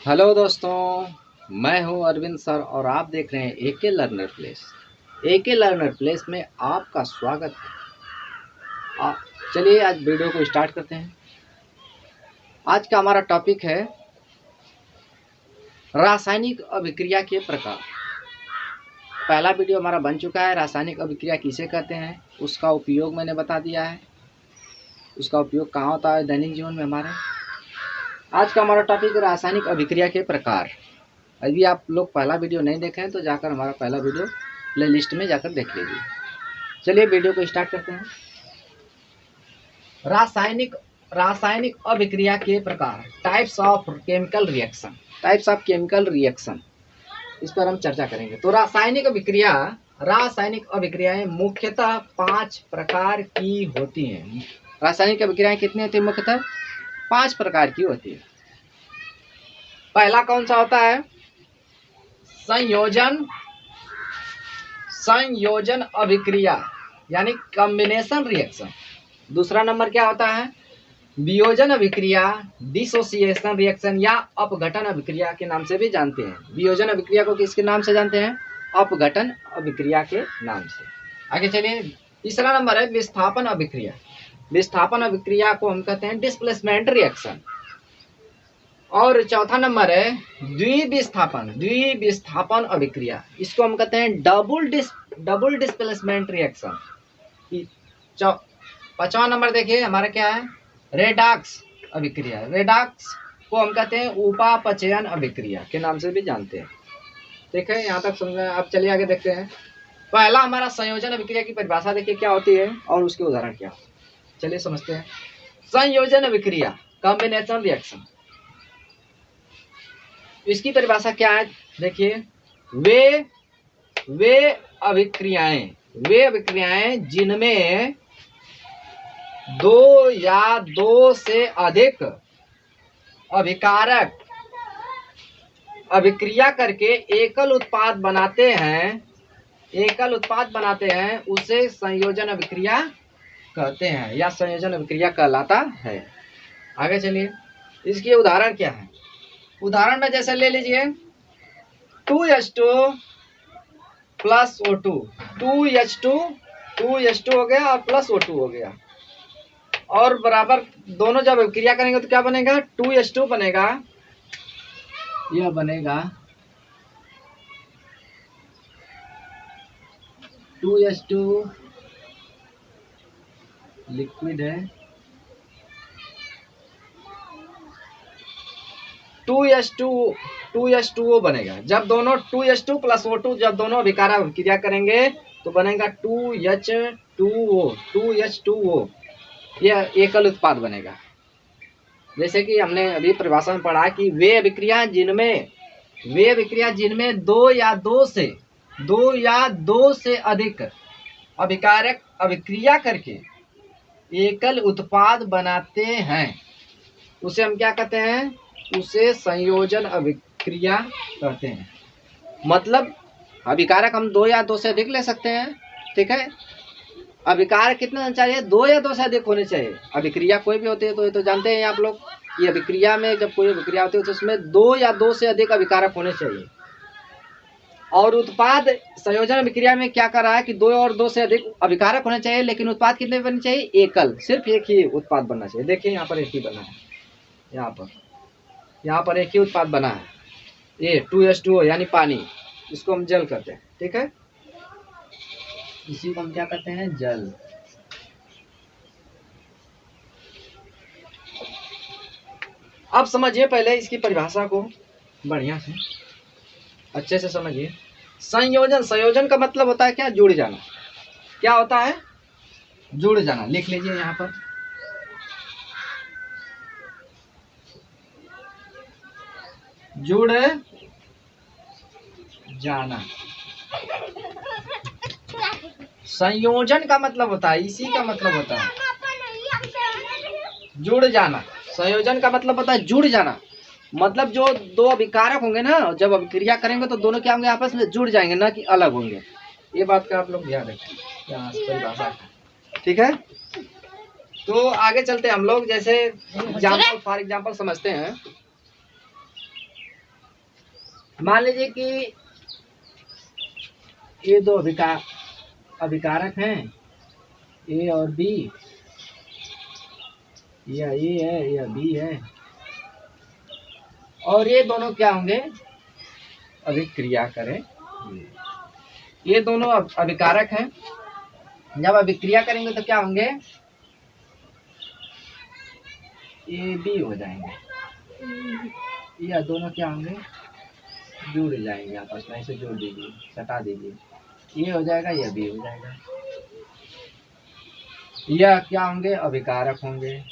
Hello दोस्तों, मैं हूं अरविंद सर और आप देख रहे हैं एके लर्नर प्लेस। एके लर्नर प्लेस में आपका स्वागत है। चलिए आज वीडियो को स्टार्ट करते हैं। आज का हमारा टॉपिक है रासायनिक अभिक्रिया के प्रकार। पहला वीडियो हमारा बन चुका है, रासायनिक अभिक्रिया किसे कहते हैं, उसका उपयोग मैंने बता दिया है। उसका उपयोग कहाँ होता है दैनिक जीवन में हमारे। आज का हमारा टॉपिक रासायनिक अभिक्रिया के प्रकार। यदि आप लोग पहला वीडियो नहीं देखे हैं तो जाकर हमारा पहला वीडियो प्ले लिस्ट में जाकर देख लीजिए। चलिए वीडियो को स्टार्ट करते हैं। रासायनिक अभिक्रिया के प्रकार, types of chemical reaction. Types of chemical reaction, इस पर हम चर्चा करेंगे। तो रासायनिक अभिक्रियाएं मुख्यतः 5 प्रकार की होती हैं। रासायनिक अभिक्रियाएं कितनी होती है? मुख्यतः 5 प्रकार की होती है। पहला कौन सा होता है? संयोजन अभिक्रिया यानी कॉम्बिनेशन रिएक्शन। दूसरा नंबर क्या होता है? वियोजन अभिक्रिया, डिसोसिएशन रिएक्शन या अपघटन अभिक्रिया के नाम से भी जानते हैं। वियोजन अभिक्रिया को किसके नाम से जानते हैं? अपघटन अभिक्रिया के नाम से। आगे चलिए, तीसरा नंबर है विस्थापन अभिक्रिया। विस्थापन अभिक्रिया को हम कहते हैं डिस्प्लेसमेंट रिएक्शन। और चौथा नंबर है द्विविस्थापन अभिक्रिया। इसको हम कहते हैं डबल डिस्प्लेसमेंट रिएक्शन। पांचवा नंबर देखिए हमारा क्या है? रेडॉक्स अभिक्रिया। रेडॉक्स को हम कहते हैं उपापचयन अभिक्रिया के नाम से भी जानते हैं। ठीक है, यहाँ तक समझ में? अब चलिए आगे देखते हैं। पहला हमारा संयोजन अभिक्रिया की परिभाषा देखिए क्या होती है और उसके उदाहरण क्या होते हैं। चलिए समझते हैं। संयोजन अभिक्रिया, कॉम्बिनेशन रिएक्शन, इसकी परिभाषा क्या है? देखिए, वे अभिक्रियाएं जिनमें 2 या 2 से अधिक अभिकारक अभिक्रिया करके एकल उत्पाद बनाते हैं उसे संयोजन अभिक्रिया कहते हैं या संयोजन अभिक्रिया कहलाता है। आगे चलिए, इसके उदाहरण क्या है? उदाहरण में जैसे ले लीजिए 2H2 प्लस O2, 2H2 हो गया और प्लस O2 हो गया, और बराबर दोनों जब अभिक्रिया करेंगे तो क्या बनेगा? 2H2 बनेगा। यह बनेगा 2H2 लिक्विड है, 2H2O बनेगा। जब दोनों 2H2 प्लस O2 जब दोनों अभिकारक अभिक्रिया करेंगे तो बनेगा 2H2O। यह एकल उत्पाद बनेगा। जैसे कि हमने अभी परिभाषा में पढ़ा कि वे अभिक्रिया जिनमें 2 या 2 से अधिक अभिकारक अभिक्रिया करके एकल उत्पाद बनाते हैं उसे हम क्या कहते हैं? उसे संयोजन अभिक्रिया कहते हैं। मतलब अभिकारक हम 2 या 2 से अधिक ले सकते हैं। ठीक है, अभिकारक कितना चाहिए? 2 या 2 से अधिक होने चाहिए। अभिक्रिया कोई भी होती है तो ये तो जानते हैं आप लोग, ये अभिक्रिया में जब कोई अभिक्रिया होती है तो उसमें 2 या 2 से अधिक अभिकारक होने चाहिए। और उत्पाद संयोजन अभिक्रिया में क्या कर रहा है कि 2 और 2 से अधिक अभिकारक होने चाहिए, लेकिन उत्पाद कितने बनने चाहिए? एकल, सिर्फ एक ही उत्पाद बनना चाहिए। देखिए यहाँ पर एक ही बना है, यहाँ पर एक ही उत्पाद बना है, ये 2H2O यानी पानी। इसको हम जल कहते हैं। ठीक है, इसी को हम क्या कहते हैं? जल। अब समझिए पहले इसकी परिभाषा को बढ़िया से अच्छे से समझिए। संयोजन का मतलब होता है क्या? जुड़ जाना। क्या होता है? जुड़ जाना। लिख लीजिए यहाँ पर, जुड़ जाना। संयोजन का मतलब होता है, इसी का मतलब होता है जुड़ जाना। संयोजन का मतलब होता है जुड़ जाना। मतलब जो 2 अभिकारक होंगे ना, जब अभिक्रिया करेंगे तो दोनों क्या होंगे? आपस में जुड़ जाएंगे, ना कि अलग होंगे। ये बात का आप लोग ध्यान रखें। ठीक है, तो आगे चलते हैं हम लोग। जैसे एग्जाम्पल, फॉर एग्जाम्पल समझते हैं। मान लीजिए कि ये दो अभिकारक हैं, ए और बी, या ए है या बी है, और ये दोनों क्या होंगे, अभिक्रिया करें। ये दोनों अभिकारक हैं, जब अभिक्रिया करेंगे तो क्या होंगे, ए बी हो जाएंगे, या दोनों क्या होंगे, जुड़ जाएंगे आपस में, ऐसे जोड़ दीजिए, सटा दीजिए, ये हो जाएगा या बी हो जाएगा। यह क्या होंगे, अभिकारक होंगे।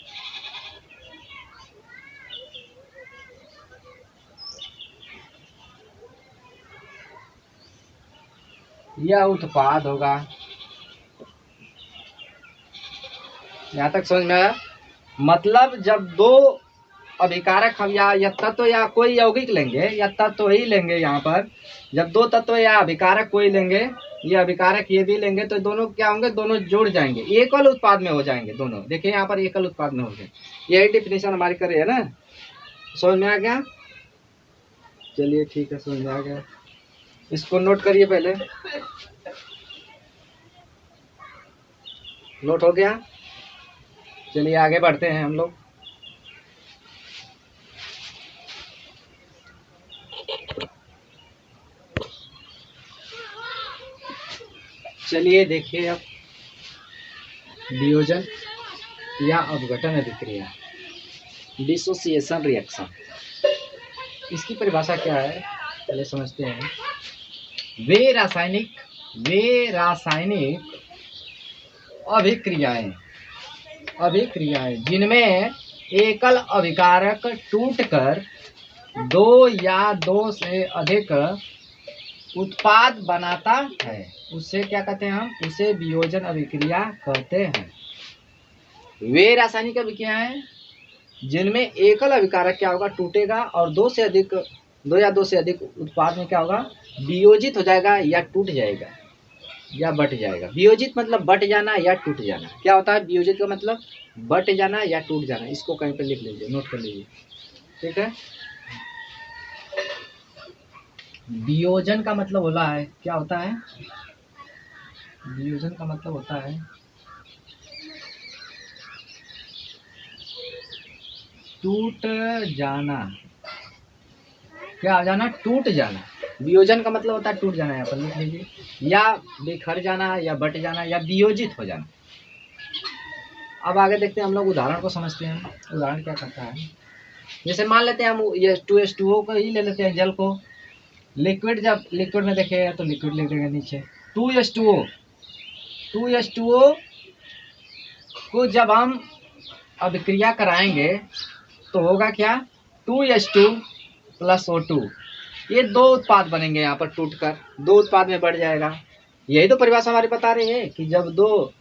यह उत्पाद होगा। यहाँ तक समझ में आया? मतलब जब दो अभिकारक हम या तत्व या कोई यौगिक लेंगे, या तत्व ही लेंगे, यहाँ पर जब दो तत्व या अभिकारक कोई लेंगे, ये अभिकारक ये भी लेंगे, तो दोनों क्या होंगे, दोनों जुड़ जाएंगे, एकल उत्पाद में हो जाएंगे दोनों। देखिए यहाँ पर एकल उत्पाद में हो गए, यही डिफिनेशन हमारी कर रही है ना, समझ में आ गया? चलिए ठीक है, समझ में आ गया। इसको नोट करिए, पहले नोट हो गया। चलिए आगे बढ़ते हैं हम लोग। चलिए देखिए अब वियोजन या अपघटन अभिक्रिया, डिसोसिएशन रिएक्शन, इसकी परिभाषा क्या है पहले समझते हैं। वे रासायनिक अभिक्रियाएं जिनमें एकल अभिकारक टूटकर दो या दो से अधिक उत्पाद बनाता है, उसे क्या कहते हैं हम, उसे वियोजन अभिक्रिया कहते हैं। वे रासायनिक अभिक्रियाएं जिनमें एकल अभिकारक क्या होगा, टूटेगा और दो या दो से अधिक उत्पाद में क्या होगा, वियोजित हो जाएगा या टूट जाएगा या बट जाएगा। वियोजित मतलब बट जाना या टूट जाना। क्या होता है वियोजित का मतलब, बट जाना या टूट जाना। इसको कहीं पर लिख लीजिए, नोट कर लीजिए, ठीक है। वियोजन का मतलब होला है, क्या होता है, वियोजन का मतलब होता है टूट जाना। क्या हो जाना, टूट जाना। वियोजन का मतलब होता है टूट जाना, यहाँ पर लिख लीजिए, या बिखर जाना या बट जाना या वियोजित हो जाना। अब आगे देखते हैं, हम लोग उदाहरण को समझते हैं। उदाहरण क्या करता है, जैसे मान लेते हैं हम ये H2O को ही ले लेते हैं, जल को। लिक्विड, जब लिक्विड में देखेगा तो लिक्विड लिख देंगे नीचे 2H2O को जब हम अभिक्रिया कराएंगे तो होगा क्या, 2H2 + O2, ये दो उत्पाद बनेंगे यहाँ पर, टूटकर दो उत्पाद में बढ़ जाएगा। यही तो परिभाषा हमारी बता रही है कि जब दो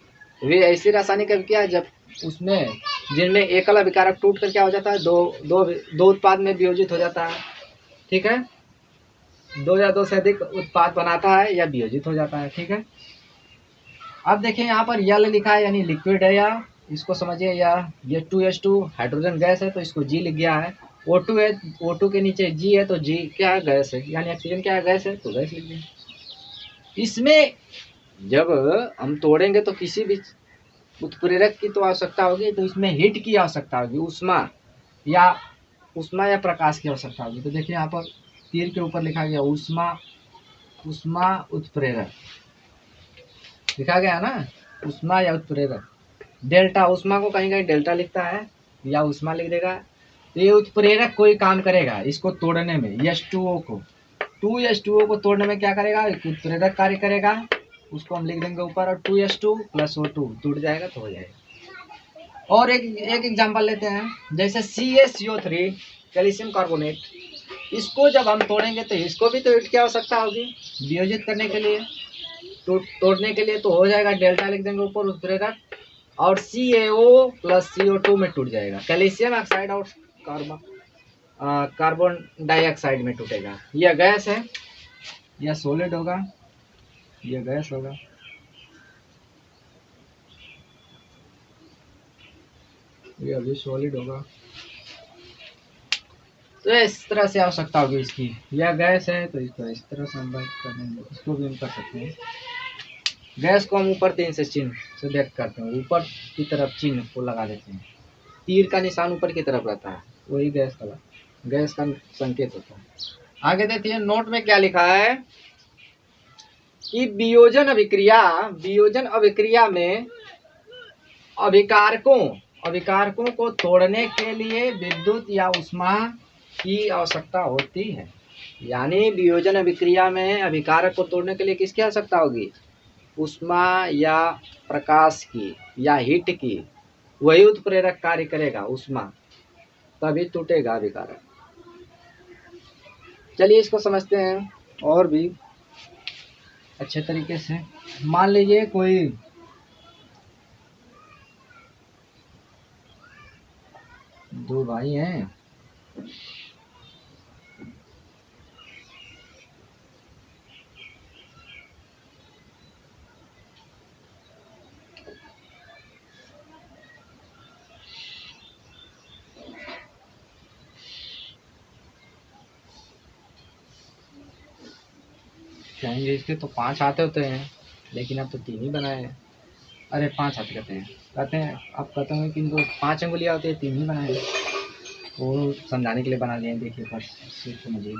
वे ऐसी रासायनिक अभिक्रिया जब उसमें जिनमें एकल अभिकारक टूट कर क्या हो जाता है, दो उत्पाद में वियोजित हो जाता है, ठीक है, दो या दो से अधिक उत्पाद बनाता है या वियोजित हो जाता है, ठीक है। अब देखिए यहाँ पर यल लिखा है, यानी लिक्विड है, या इसको समझिए, या ये 2H2 हाइड्रोजन गैस है तो इसको G लिख गया है। O2 है, O2 के नीचे G है तो G क्या है, गैस है, यानी ऑक्सीजन क्या है, गैस है, तो गैस लिख दिया। इसमें जब हम तोड़ेंगे तो किसी भी उत्प्रेरक की तो आवश्यकता होगी, तो इसमें हीट की आवश्यकता होगी, उष्मा या प्रकाश की आवश्यकता होगी। तो देखिए यहाँ पर तीर के ऊपर लिखा गया उष्मा उत्प्रेरक लिखा गया ना, उष्मा या उत्प्रेरक। डेल्टा, उष्मा को कहीं कहीं डेल्टा लिखता है या उष्मा लिख देगा। तो ये उत्प्रेरक कोई काम करेगा इसको तोड़ने में, H2O को 2H2O को तोड़ने में क्या करेगा, उत्प्रेरक कार्य करेगा, उसको हम लिख देंगे ऊपर, और 2H2 + O2 टूट जाएगा तो हो जाएगा। और एक एग्जांपल लेते हैं, जैसे CaCO3 कैल्शियम कार्बोनेट, इसको जब हम तोड़ेंगे तो इसको भी तो हीट की आवश्यकता होगी वियोजित करने के लिए, तोड़ने के लिए, तो हो जाएगा, डेल्टा लिख देंगे ऊपर उत्प्रेरक, और CaO + CO2 में टूट जाएगा, कैल्शियम ऑक्साइड और कार्बन डाइऑक्साइड में टूटेगा। यह गैस है, यह सॉलिड होगा, यह गैस होगा, यह भी सॉलिड होगा। तो इस तरह से आवश्यकता होगी इसकी। यह गैस है तो इसको इस तरह से हम बात कर देंगे, इसको भी हम कर सकते हैं। गैस को हम ऊपर 3 से चिन्ह से व्यक्त करते हैं, ऊपर की तरफ चिन्ह को लगा देते हैं, तीर का निशान ऊपर की तरफ रहता है, वही गैस का संकेत होता है। आगे देखिए नोट में क्या लिखा है कि वियोजन अभिक्रिया में अभिकारकों को तोड़ने के लिए विद्युत या ऊष्मा की आवश्यकता होती है। यानी वियोजन अभिक्रिया में अभिकारक को तोड़ने के लिए किसकी आवश्यकता होगी? ऊष्मा या प्रकाश की या हीट की। वही उत्प्रेरक कार्य करेगा, ऊष्मा, तभी टूटेगा अभिकारक। चलिए इसको समझते हैं और भी अच्छे तरीके से। मान लीजिए कोई दो भाई हैं, कहेंगे इसके तो 5 हाथ होते हैं, लेकिन अब तो 3 ही बनाए हैं। अरे 5 हाथ कहते हैं, आप कहते हैं कि इनको 5 अंगुलियां होती है, 3 ही बनाए हैं। वो समझाने के लिए बना दिए, देखिए बस सिर्फ समझिए।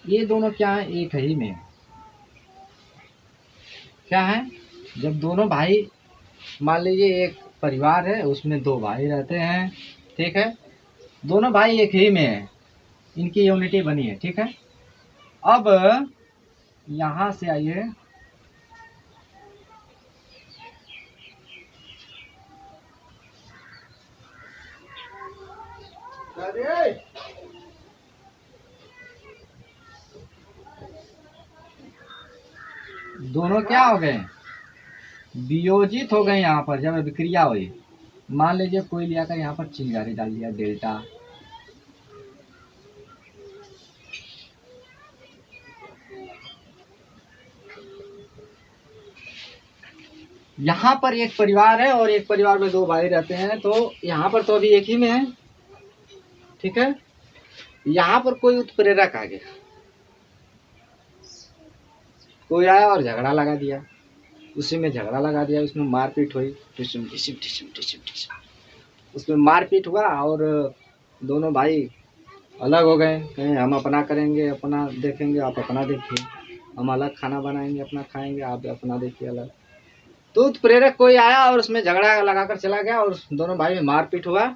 ये दोनों क्या है? एक ही में क्या है? जब दोनों भाई, मान लीजिए एक परिवार है, उसमें 2 भाई रहते हैं, ठीक है, दोनों भाई एक ही में है, इनकी यूनिटी बनी है, ठीक है। अब यहां से आइए, दोनों क्या हो गए? वियोजित हो गए। यहाँ पर जब अभिक्रिया हुई, मान लीजिए कोई लिया कर यहाँ पर चिंगारी डाल दिया, डेल्टा, यहाँ पर एक परिवार है और एक परिवार में 2 भाई रहते हैं, तो यहाँ पर तो अभी एक ही में है, ठीक है। यहाँ पर कोई उत्प्रेरक आ गया, कोई आया और झगड़ा लगा दिया, उसी में झगड़ा लगा दिया, उसमें मारपीट हुई, टिशम टिशम टिशम टिशम टिशम, उसमें मारपीट हुआ और दोनों भाई अलग हो गए। कहीं हम अपना करेंगे, अपना देखेंगे, आप अपना देखिए, हम अलग खाना बनाएंगे, अपना खाएंगे, आप अपना देखिए अलग। तो उत्प्रेरक कोई आया और उसमें झगड़ा लगाकर चला गया और दोनों भाई में मारपीट हुआ,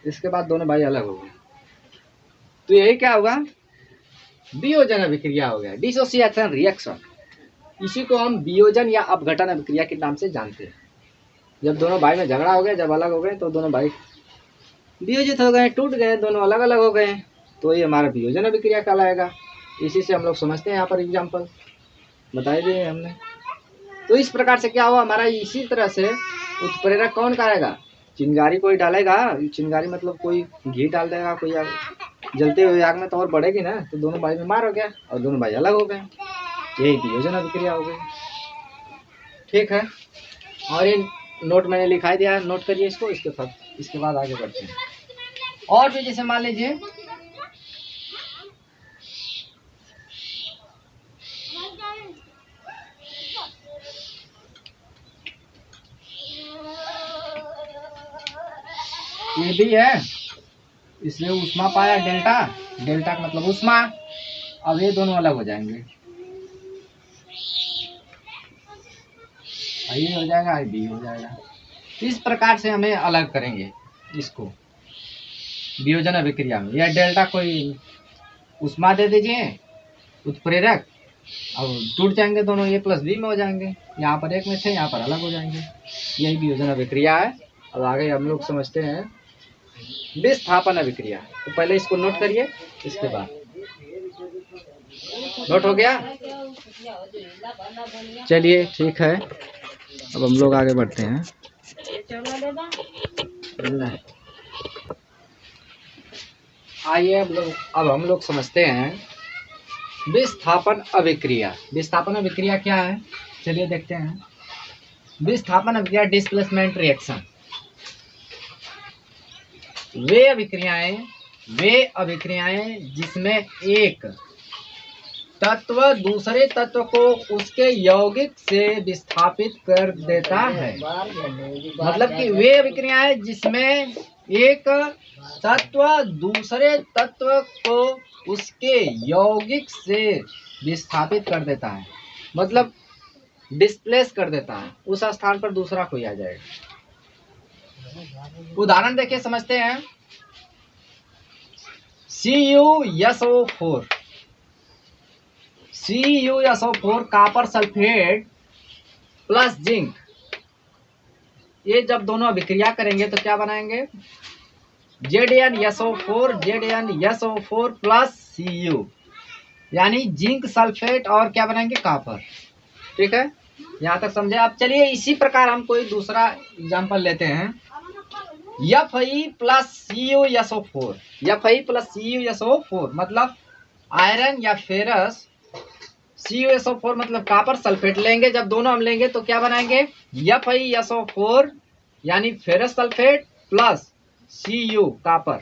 इसके बाद दोनों भाई अलग हो गए। तो यही क्या होगा? वियोजन अभिक्रिया हो गया, डिसोसिएशन रिएक्शन। इसी को हम वियोजन या अपघटन अभिक्रिया के नाम से जानते हैं। जब दोनों भाई में झगड़ा हो गया, जब अलग हो गए, तो दोनों भाई वियोजित हो गए, टूट गए, दोनों अलग अलग हो गए, तो ये हमारा वियोजन अभिक्रिया कहलाएगा। इसी से हम लोग समझते हैं। यहाँ पर एग्जाम्पल बताए दिए हमने। तो इस प्रकार से क्या हुआ हमारा, इसी तरह से उत्प्रेरक कौन करेगा? चिंगारी कोई डालेगा, चिंगारी मतलब कोई घी डाल देगा, कोई जलते हुए आग में तो और बढ़ेगी ना, तो दोनों भाई में मार हो गया और दोनों भाई अलग हो गए, यही वियोजन अभिक्रिया हो गई, ठीक है। और ये नोट मैंने लिखा दिया है, नोट करिए इसको। इसके बाद आगे बढ़ते हैं। और भी जैसे मान लीजिए ये भी है, इसलिए ऊष्मा पाया डेल्टा, डेल्टा का मतलब ऊष्मा। अब ये दोनों अलग हो जाएंगे, ये हो जाएगा, बी हो जाएगा। इस प्रकार से हमें अलग करेंगे इसको वियोजन अभिक्रिया में। या डेल्टा कोई ऊष्मा दे दीजिए उत्प्रेरक, अब टूट जाएंगे दोनों, ए प्लस बी में हो जाएंगे। यहाँ पर एक में थे, यहाँ पर अलग हो जाएंगे, यही वियोजन अभिक्रिया है। अब आगे हम लोग समझते हैं विस्थापन अभिक्रिया। तो पहले इसको नोट करिए, इसके बाद नोट हो गया। चलिए ठीक है, अब हम लोग आगे बढ़ते हैं। आइए अब हम लोग समझते हैं विस्थापन अभिक्रिया। विस्थापन अभिक्रिया क्या है, चलिए देखते हैं। विस्थापन अभिक्रिया डिस्प्लेसमेंट रिएक्शन। वे अभिक्रियाएं जिसमें एक तत्व दूसरे तत्व को उसके यौगिक से विस्थापित कर देता है। मतलब कि वे अभिक्रियाएं जिसमें एक तत्व दूसरे तत्व को उसके यौगिक से विस्थापित कर देता है, मतलब डिस्प्लेस कर देता है, उस स्थान पर दूसरा कोई आ जाएगा। उदाहरण देखिए, समझते हैं। CuSO4 copper sulphate plus zinc, ये जब दोनों अभिक्रिया करेंगे तो क्या बनाएंगे, ZnSO4 प्लस Cu, यानी जिंक सल्फेट और क्या बनाएंगे, कॉपर। ठीक है, यहाँ तक समझे आप। चलिए इसी प्रकार हम कोई दूसरा एग्जाम्पल लेते हैं। Fe प्लस CuSO4 मतलब आयरन या फेरस, CuSO4 मतलब कॉपर सल्फेट लेंगे, जब दोनों हम लेंगे तो क्या बनाएंगे, FeSO4 यानी ferrous sulphate plus Cu copper.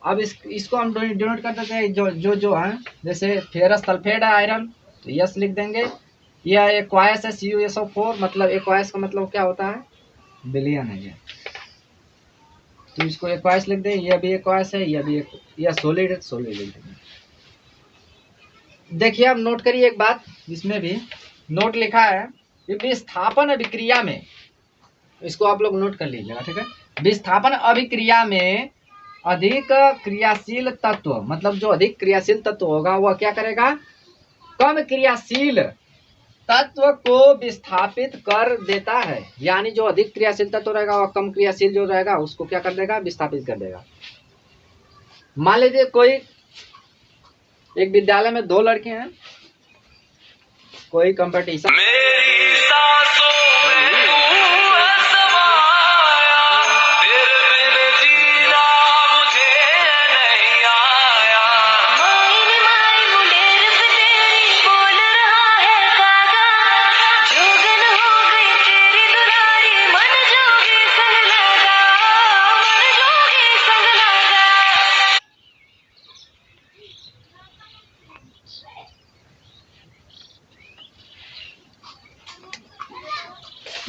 अब इसको हम डिनोट कर देते हैं जो है, जैसे फेरस सल्फेट है आयरन, तो यस लिख देंगे। यह एक्वायस है CuSO4, मतलब एक्वायस का मतलब क्या होता है, विलयन है ये, तो इसको एक्वायस लिख दें। यह भी एक्वायस है, यह सॉलिड है, सॉलिड लिख देंगे। देखिए अब नोट करिए एक बात, इसमें भी नोट लिखा है कि विस्थापन अभिक्रिया में, इसको आप लोग नोट कर लीजिएगा। ठीक है, विस्थापन अभिक्रिया में अधिक क्रियाशील तत्व, मतलब जो अधिक क्रियाशील तत्व होगा वह क्या करेगा, कम क्रियाशील तत्व को विस्थापित कर देता है। यानी जो अधिक क्रियाशील तत्व रहेगा वह कम क्रियाशील जो रहेगा उसको क्या कर देगा, विस्थापित कर देगा। मान लीजिए कोई एक विद्यालय में दो लड़के हैं, कोई कंपटीशन,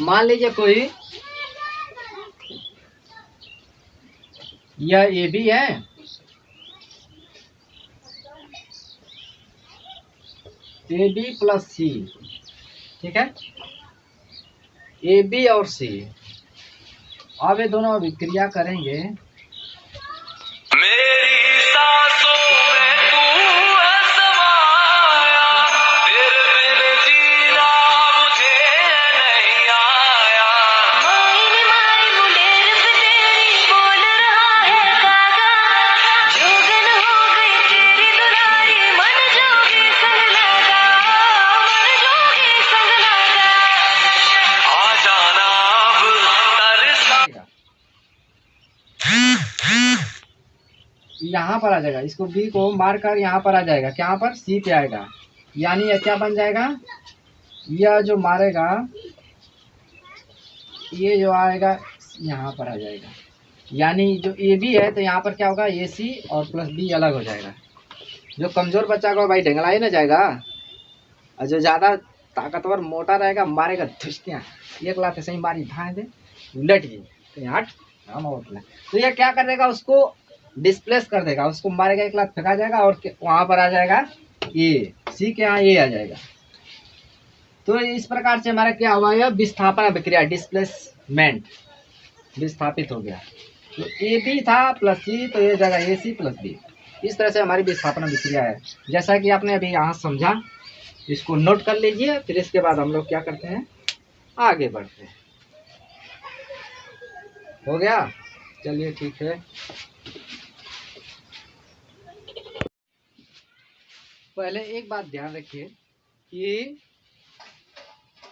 मान लीजिए कोई यह AB है, AB प्लस C। ठीक है, AB और C, अब ये दोनों अभिक्रिया करेंगे। यहाँ पर आ जाएगा, इसको B को मारकर यहाँ पर आ जाएगा, क्या पर C पे आएगा, यानी यह क्या बन जाएगा, यह जो मारेगा ये जो आएगा यहाँ पर आ जाएगा, यानी जो AB है तो यहाँ पर क्या होगा, AC और प्लस B अलग हो जाएगा। जो कमजोर बच्चा को भाई ढंगला ही ना जाएगा, और जो ज़्यादा ताकतवर मोटा रहेगा मारेगा धुष्टियाँ, एक लात ऐसे ही मारी भाई दे उलट गई तो यहाँ तो यह क्या कर देगा, उसको डिस्प्लेस कर देगा, उसको मारेगा, एक लात फेंका जाएगा और वहां पर आ जाएगा ए, C के यहाँ ए आ जाएगा। तो इस प्रकार से हमारा क्या हुआ, यह विस्थापन अभिक्रिया, डिस्प्लेसमेंट, विस्थापित हो गया। तो AB था प्लस C, तो ये जगह AC प्लस B। इस तरह से हमारी विस्थापन अभिक्रिया है, जैसा कि आपने अभी यहाँ समझा। इसको नोट कर लीजिए, फिर इसके बाद हम लोग क्या करते हैं, आगे बढ़ते हैं। हो गया, चलिए ठीक है। पहले एक बात ध्यान रखिए कि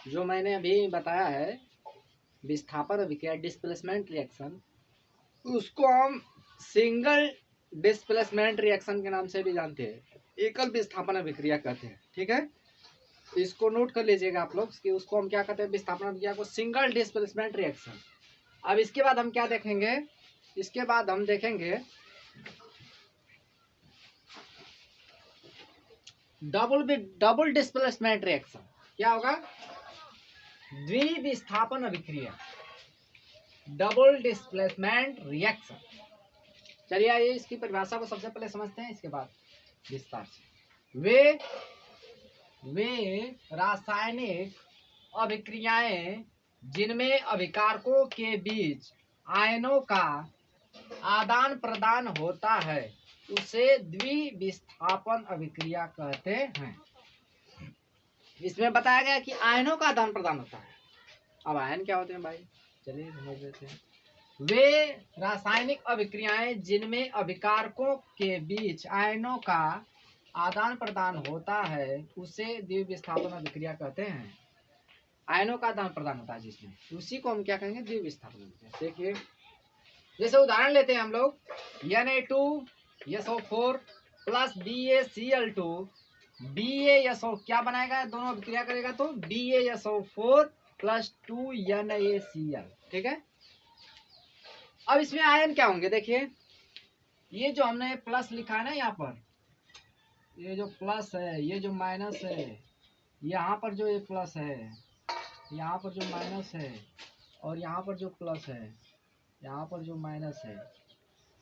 जो मैंने अभी बताया है विस्थापन अभिक्रिया, डिस्प्लेसमेंट रिएक्शन, उसको हम सिंगल डिस्प्लेसमेंट रिएक्शन के नाम से भी जानते हैं, एकल विस्थापन अभिक्रिया कहते हैं। ठीक है, इसको नोट कर लीजिएगा आप लोग कि उसको हम क्या कहते हैं, विस्थापन अभिक्रिया को सिंगल डिस्प्लेसमेंट रिएक्शन। अब इसके बाद हम क्या देखेंगे, इसके बाद हम देखेंगे डबल डिस्प्लेसमेंट रिएक्शन। क्या होगा, द्विविस्थापन अभिक्रिया, डबल डिस्प्लेसमेंट रिएक्शन। चलिए आइए इसकी परिभाषा को सबसे पहले समझते हैं, इसके बाद विस्तार से। वे रासायनिक अभिक्रियाएं जिनमें अभिकारकों के बीच आयनों का आदान प्रदान होता है उसे द्विविस्थापन अभिक्रिया कहते हैं। इसमें बताया गया कि आयनों का आदान प्रदान होता है। अब आयन क्या होते हैं भाई, चलिए समझ लेते हैं। वे रासायनिक अभिक्रियाएं जिनमें अभिकारकों के बीच आयनों का आदान प्रदान होता है उसे द्विविस्थापन अभिक्रिया कहते हैं। आयनों का आदान प्रदान होता है जिसमें, उसी को हम क्या कहेंगे, द्विविस्थापन अभिक्रिया। देखिए जैसे उदाहरण लेते हैं हम लोग, Na2SO4 प्लस BaCl2, BaSO क्या बनाएगा, दोनों अभिक्रिया करेगा तो BaSO4 प्लस 2NaCl। ठीक है, अब इसमें आयन क्या होंगे, देखिए ये जो हमने प्लस लिखा है ना, यहाँ पर ये जो प्लस है, ये जो माइनस है, यहाँ पर जो ये प्लस है, यहाँ पर जो माइनस है, और यहाँ पर जो प्लस है, यहाँ पर जो माइनस है,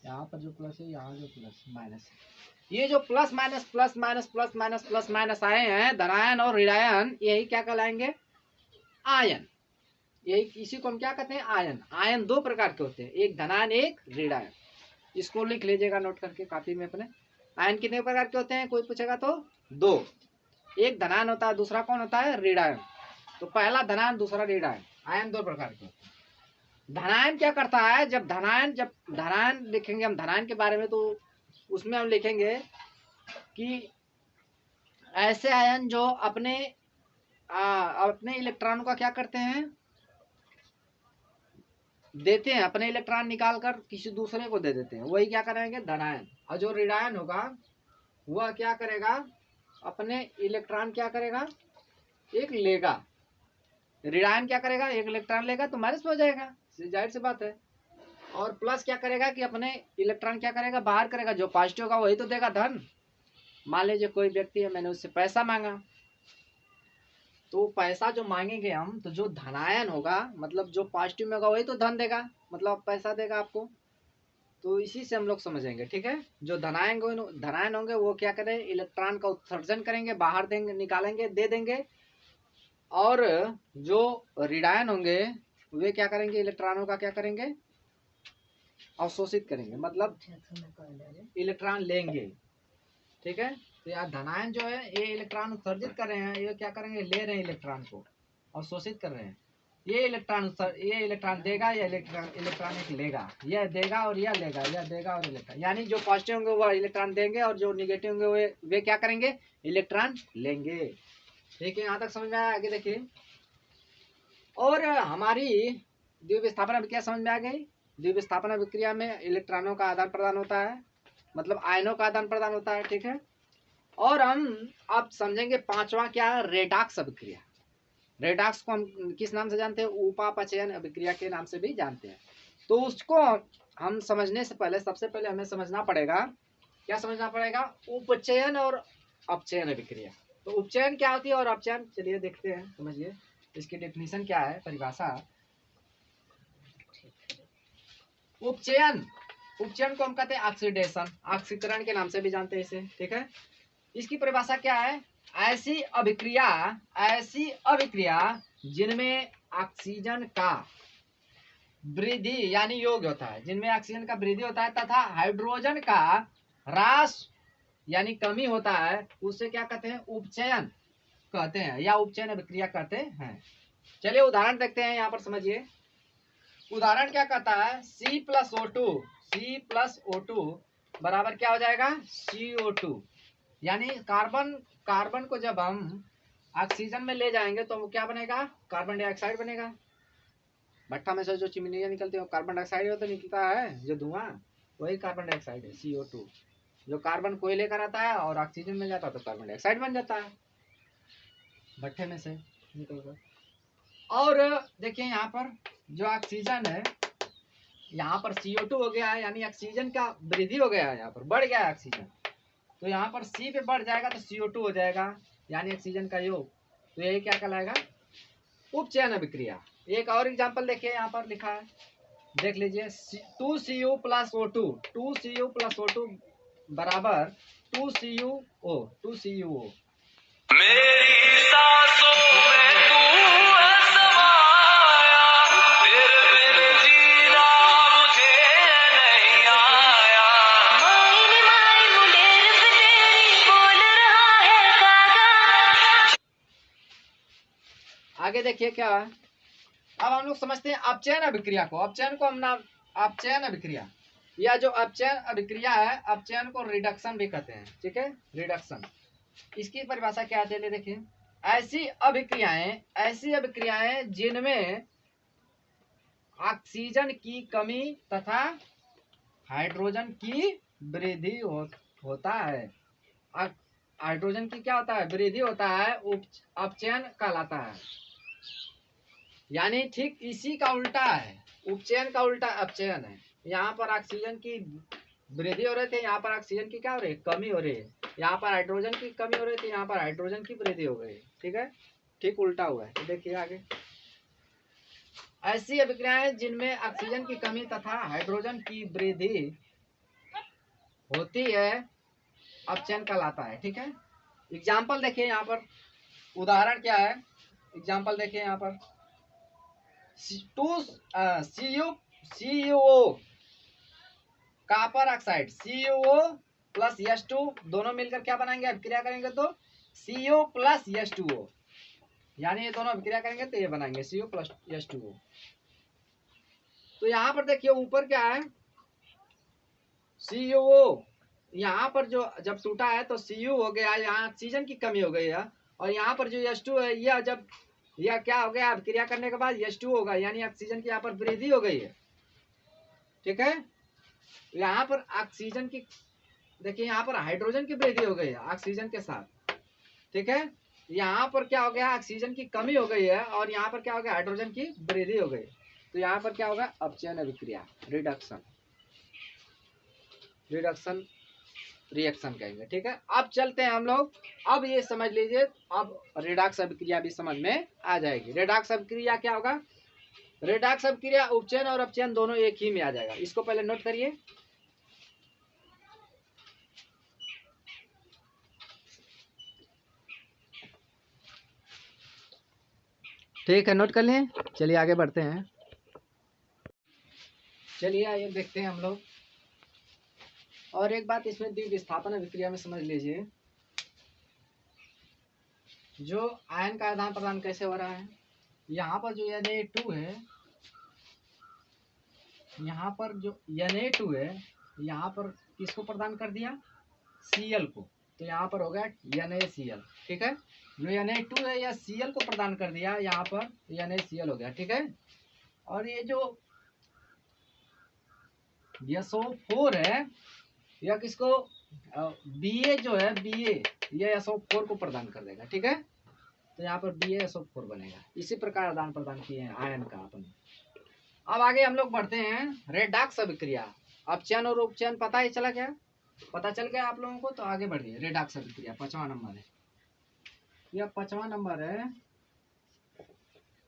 यहाँ पर जो प्लस है, यहाँ जो प्लस माइनस है, ये जो plus minus plus minus plus minus plus minus आए हैं, धनायन और ऋणायन, यही क्या कहलाएंगे, आयन। यही इसी को हम क्या कहते हैं, आयन। आयन दो प्रकार के होते हैं, एक धनायन एक ऋणायन। इसको लिख लीजिएगा नोट करके काफी में अपने। आयन कितने प्रकार के होते हैं, कोई पूछेगा तो दो, एक धनायन होता है, दूसरा कौन होता है, ऋणायन। तो पहला धनायन, दूसरा ऋणायन, आयन दो प्रकार के होते हैं। धनायन क्या करता है, जब धनायन लिखेंगे हम धनायन के बारे में, तो उसमें हम लिखेंगे कि ऐसे आयन जो अपने इलेक्ट्रॉनों का क्या करते हैं, देते हैं, अपने इलेक्ट्रॉन निकाल कर किसी दूसरे को दे देते हैं, वही क्या करेंगे, धनायन। और जो ऋणायन होगा वह क्या करेगा, अपने इलेक्ट्रॉन क्या करेगा, एक लेगा। ऋणायन क्या करेगा, एक इलेक्ट्रॉन लेगा तो माइनस में हो जाएगा, जाहिर सी बात है। और प्लस क्या करेगा कि अपने इलेक्ट्रॉन क्या करेगा, बाहर करेगा, जो पॉजिटिव होगा वही तो देगा धन। मान लीजिए कोई व्यक्ति है, मैंने उससे पैसा मांगा, तो पैसा जो मांगेंगे हम, तो जो धनायन होगा, मतलब जो पॉजिटिव में होगा वही तो धन देगा, मतलब पैसा देगा आपको। तो इसी से हम लोग समझेंगे। ठीक है, जो धनायन होंगे वो क्या करें, इलेक्ट्रॉन का उत्सर्जन करेंगे, बाहर देंगे, निकालेंगे, दे देंगे। और जो ऋणायन होंगे वे क्या करेंगे, इलेक्ट्रॉनों का क्या करेंगे, अवशोषित करेंगे, मतलब इलेक्ट्रॉन लेंगे। ठीक है, तो यहाँ धनायन जो है ये इलेक्ट्रॉन उत्सर्जित कर रहे हैं, ये क्या करेंगे, ले रहे हैं इलेक्ट्रॉन को, अवशोषित कर रहे हैं। ये इलेक्ट्रॉन देगा, या इलेक्ट्रॉन एक लेगा, यह देगा और यह लेगा, यह देगा और इलेक्ट्रॉन, यानी जो पॉजिटिव होंगे वो इलेक्ट्रॉन देंगे और जो निगेटिव होंगे वे क्या करेंगे, इलेक्ट्रॉन लेंगे। ठीक है, यहाँ तक समझ में आया, आगे देखिए। और हमारी द्विविस्थापन अभिक्रिया समझ में आ गई। द्विविस्थापन अभिक्रिया में इलेक्ट्रॉनों का आदान प्रदान होता है, मतलब आयनों का आदान प्रदान होता है। ठीक है, और हम अब समझेंगे पांचवा क्या है, रेडॉक्स अभिक्रिया। रेडॉक्स को हम किस नाम से जानते हैं, उपापचयन अभिक्रिया के नाम से भी जानते हैं। तो उसको हम समझने से पहले सबसे पहले हमें समझना पड़ेगा, क्या समझना पड़ेगा, उपचयन और अपचयन अभिक्रिया। तो उपचयन क्या होती है और अपचयन, चलिए देखते हैं, समझिए इसकी डेफिनेशन क्या है, परिभाषा। उपचयन को हम कहते हैं ऑक्सीडेशन, ऑक्सीकरण के नाम से भी जानते हैं इसे। ठीक है, इसकी परिभाषा क्या है, ऐसी अभिक्रिया जिनमें ऑक्सीजन का वृद्धि यानी योग होता है, जिनमें ऑक्सीजन का वृद्धि होता है तथा हाइड्रोजन का ह्रास यानी कमी होता है, उसे क्या कहते हैं, उपचयन कहते हैं, या उपचयन अभिक्रिया कहते हैं। चलिए उदाहरण देखते हैं, यहाँ पर समझिए। उदाहरण क्या कहता है, C+O2 बराबर क्या हो जाएगा, CO2, यानी कार्बन को जब हम ऑक्सीजन में ले जाएंगे तो वो क्या बनेगा, कार्बन डाइऑक्साइड बनेगा। भट्ठा में से जो चिमनियाँ निकलती है कार्बन डाइऑक्साइड तो निकलता है, जो धुआं। वही कार्बन डाइऑक्साइड है, CO2। जो कार्बन कोई लेकर आता है और ऑक्सीजन में जाता है तो कार्बन डाइऑक्साइड बन जाता है भट्ठे में से निकलकर। और देखिए यहाँ पर जो ऑक्सीजन है, यहाँ पर CO2 हो गया है, यानी ऑक्सीजन का वृद्धि हो गया है, यहाँ पर बढ़ गया है ऑक्सीजन। तो यहाँ पर C पे बढ़ जाएगा तो CO2 हो जाएगा, यानी ऑक्सीजन का योग। तो यही क्या कहलाएगा? उपचयन अभिक्रिया। एक और एग्जांपल देखिए, यहाँ पर लिखा है, देख लीजिए। 2Cu plus O2, 2Cu plus O2 बराबर 2CuO, 2CuO। मेरी सांसों में तू है समाया, तेरे बिन जीना मुझे नहीं आया। माइन माइन मुंडेर पे तेरी बोल रहा है कागा। आगे देखिए क्या है। अब हम लोग समझते हैं अपचयन अभिक्रिया को। अपचयन को हम नाम अपचयन अभिक्रिया, या जो अपचयन अभिक्रिया है, अपचयन को रिडक्शन भी कहते हैं, ठीक है, रिडक्शन। इसकी परिभाषा क्या है, चलिए देखिए। ऐसी अभिक्रियाएं जिनमें ऑक्सीजन की कमी तथा हाइड्रोजन की वृद्धि होता है। हाइड्रोजन की क्या होता है? वृद्धि होता है, अपचयन कहलाता है। यानी ठीक इसी का उल्टा है, उपचयन का उल्टा अपचयन है। यहाँ पर ऑक्सीजन की वृद्धि हो रही थी, यहाँ पर ऑक्सीजन की क्या हो रही है? कमी हो रही है। यहाँ पर हाइड्रोजन की कमी हो रही थी, यहाँ पर हाइड्रोजन की वृद्धि हो गई, ठीक है, ठीक उल्टा हुआ है। तो देखिए आगे। ऐसी अभिक्रियाएं जिनमें ऑक्सीजन की कमी तथा हाइड्रोजन की वृद्धि होती है, अपचयन कहलाता है, ठीक है। एग्जाम्पल देखिए यहाँ पर, उदाहरण क्या है, एग्जाम्पल देखिए यहाँ पर। CuO copper oxide, CuO plus H2 दोनों मिलकर क्या बनाएंगे? अभिक्रिया करेंगे तो CO प्लस H2O, यानी ये दोनों अभिक्रिया करेंगे तो ये बनाएंगे CO प्लस H2O। तो यहाँ पर देखिए ऊपर क्या है, CuO, यहाँ पर जो जब टूटा है तो Cu हो गया, यहाँ ऑक्सीजन की कमी हो गई है। और यहाँ पर जो H2 है, यह जब यह क्या हो गया, अभिक्रिया करने के बाद H2 होगा, यानी ऑक्सीजन की यहाँ पर वृद्धि हो गई है, ठीक है। यहाँ पर ऑक्सीजन की, देखिए यहाँ पर हाइड्रोजन की वृद्धि हो गई है ऑक्सीजन के साथ, ठीक है। यहाँ पर क्या हो गया, ऑक्सीजन की कमी हो गई है, और यहाँ पर क्या हो गया, हाइड्रोजन की वृद्धि हो गई। तो यहाँ पर क्या होगा, अपचयन अभिक्रिया, रिडक्शन, रिडक्शन रिएक्शन कहेंगे, ठीक है। अब चलते हैं हम लोग, अब ये समझ लीजिए, अब रिडक्स अभिक्रिया भी समझ में आ जाएगी। रिडक्स अभिक्रिया क्या होगा? रिडक्स अभिक्रिया उपचयन और अपचयन दोनों एक ही में आ जाएगा। इसको पहले नोट करिए। ठीक है, नोट कर लें। चलिए आगे बढ़ते हैं। चलिए आइए देखते हैं हम लोग। और एक बात इसमें द्विविस्थापन अभिक्रिया में समझ लीजिए, जो आयन का आदान प्रदान कैसे हो रहा है। यहाँ पर जो Na2 है, यहाँ पर जो Na2 है, यहाँ पर किसको प्रदान कर दिया? Cl को। तो यहाँ पर हो गया NaCl, ठीक है। जो Na2 है या Cl को प्रदान कर दिया, यहाँ पर NaCl हो गया, ठीक है। और ये जो SO4 है, यह किसको, Ba जो है, Ba ये SO4 को प्रदान कर देगा, ठीक है। तो यहाँ पर BaSO4 बनेगा। इसी प्रकार आदान प्रदान किए हैं आयन का अपन। अब आगे हम लोग बढ़ते हैं, रेडॉक्स अभिक्रिया। अपचयन और उपचयन पता ही चला गया, पता चल गया आप लोगों को। तो आगे बढ़िए, रेडॉक्स अभिक्रिया 5वां नंबर है, यह 5वां नंबर है,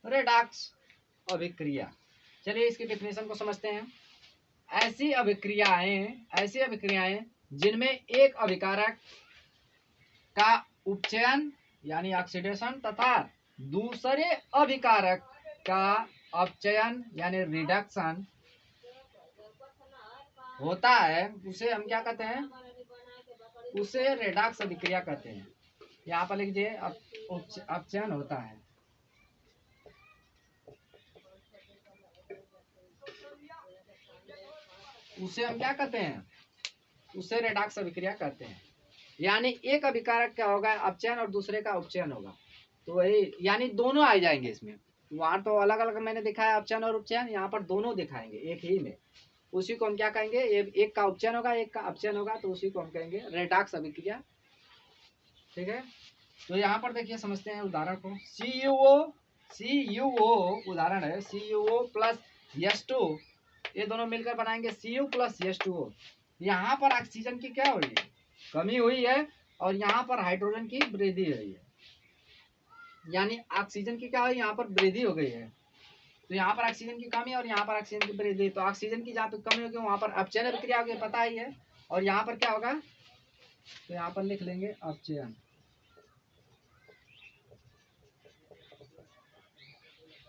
रेडॉक्स अभिक्रिया। चलिए इसकी डेफिनेशन को समझते हैं। ऐसी अभिक्रियाएं जिनमें एक अभिकारक का उपचयन यानी ऑक्सीडेशन तथा दूसरे अभिकारक का अपचयन यानी रिडक्शन होता है, उसे हम क्या कहते हैं? उसे रेडॉक्स अभिक्रिया कहते हैं। यहाँ पर लिख दीजिए, अपचयन होता है, उसे हम क्या कहते हैं? उसे रेडॉक्स अभिक्रिया कहते हैं। यानी एक अभिकारक क्या होगा, अपचयन, और दूसरे का उपचयन होगा। तो वही, यानी दोनों आ जाएंगे इसमें। वहां तो अलग अलग मैंने दिखाया अपचयन और उपचयन, यहाँ पर दोनों दिखाएंगे एक ही में। उसी को हम क्या कहेंगे, एक का उपचयन होगा एक का अपचयन होगा, तो उसी को हम कहेंगे रेडॉक्स अभिक्रिया। ठीक है, तो यहाँ पर देखिए समझते हैं उदाहरण को। CuO उदाहरण है, CuO प्लस H2, ये दोनों मिलकर बनाएंगे Cu प्लस H2O। यहाँ पर ऑक्सीजन की क्या हुई है, कमी हुई है, और यहाँ पर हाइड्रोजन की वृद्धि हुई है, यानी ऑक्सीजन की क्या हुई, यहाँ पर वृद्धि हो गई है। तो यहाँ पर ऑक्सीजन की कमी और यहाँ पर ऑक्सीजन की वृद्धि, तो ऑक्सीजन की जहाँ पे कमी होगी वहाँ पर अपचयन अभिक्रिया होगी, पता ही है। और यहाँ पर क्या होगा, तो यहाँ पर लिख लेंगे अपचयन,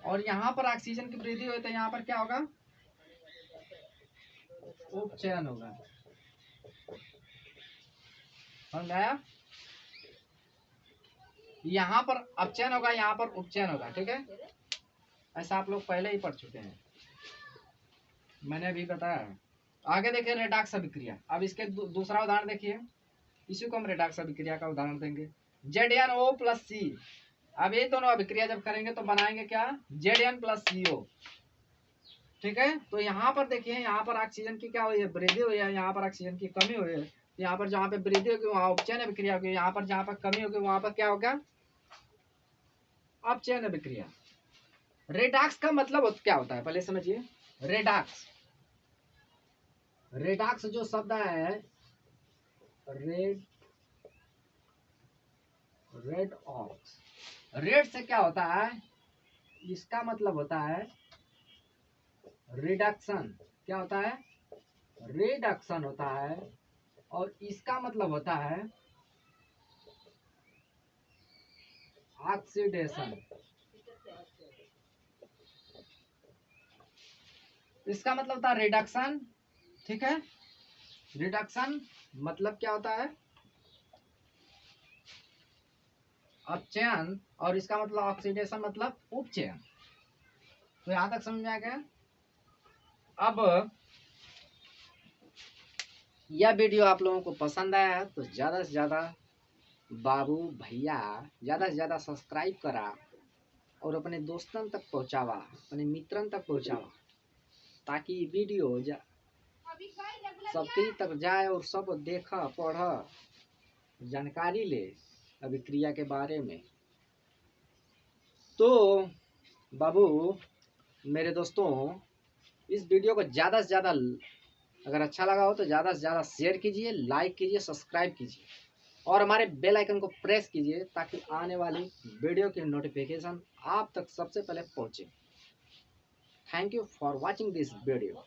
और यहाँ पर ऑक्सीजन की वृद्धि हुई तो यहाँ पर क्या होगा, उपचयन होगा। समझ आया, यहाँ पर अपचयन होगा यहाँ पर उपचयन होगा। ठीक है, ऐसा आप लोग पहले ही पढ़ चुके हैं, मैंने अभी बताया। आगे देखिए रेडॉक्स अभिक्रिया। अब इसके दूसरा उदाहरण देखिए, इसी को हम रेडॉक्स अभिक्रिया का उदाहरण देंगे। ZnO plus C। अब ये दोनों अभिक्रिया जब करेंगे तो बनाएंगे क्या, Zn प्लस CO। ठीक है, तो यहाँ पर देखिए, यहाँ पर ऑक्सीजन की क्या हुई है, वृद्धि हुई है, यहाँ पर ऑक्सीजन की कमी हुई है। यहाँ पर जहाँ पे वृद्धि होगी वहाँ उपचयन अभिक्रिया होगी, यहाँ पर जहाँ पर कमी होगी वहाँ पर क्या होगा, अपचयन अभिक्रिया। रेडॉक्स का मतलब क्या होता है पहले समझिए। रेडॉक्स, रेडॉक्स जो शब्द है, रेड ऑक्स, रेड से क्या होता है, इसका मतलब होता है रिडक्शन। क्या होता है, रिडक्शन होता है, और इसका मतलब होता है ऑक्सीडेशन। इसका मतलब होता है रिडक्शन। ठीक है, रिडक्शन मतलब क्या होता है, अपचयन, और इसका मतलब ऑक्सीडेशन मतलब उपचयन। तो यहां तक समझ में आ गया। अब यह वीडियो आप लोगों को पसंद आया तो ज़्यादा से ज़्यादा बाबू भैया ज़्यादा से ज़्यादा सब्सक्राइब करा, और अपने दोस्तन तक पहुँचावा, अपने मित्रन तक पहुँचावा, ताकि वीडियो सबके तक जाए और सब देखा पढ़ा, जानकारी ले अभिक्रिया के बारे में। तो बाबू मेरे दोस्तों, इस वीडियो को ज़्यादा से ज़्यादा, अगर अच्छा लगा हो तो ज़्यादा से ज़्यादा शेयर कीजिए, लाइक कीजिए, सब्सक्राइब कीजिए, और हमारे बेल आइकन को प्रेस कीजिए, ताकि आने वाली वीडियो की नोटिफिकेशन आप तक सबसे पहले पहुँचे। Thank you for watching this video.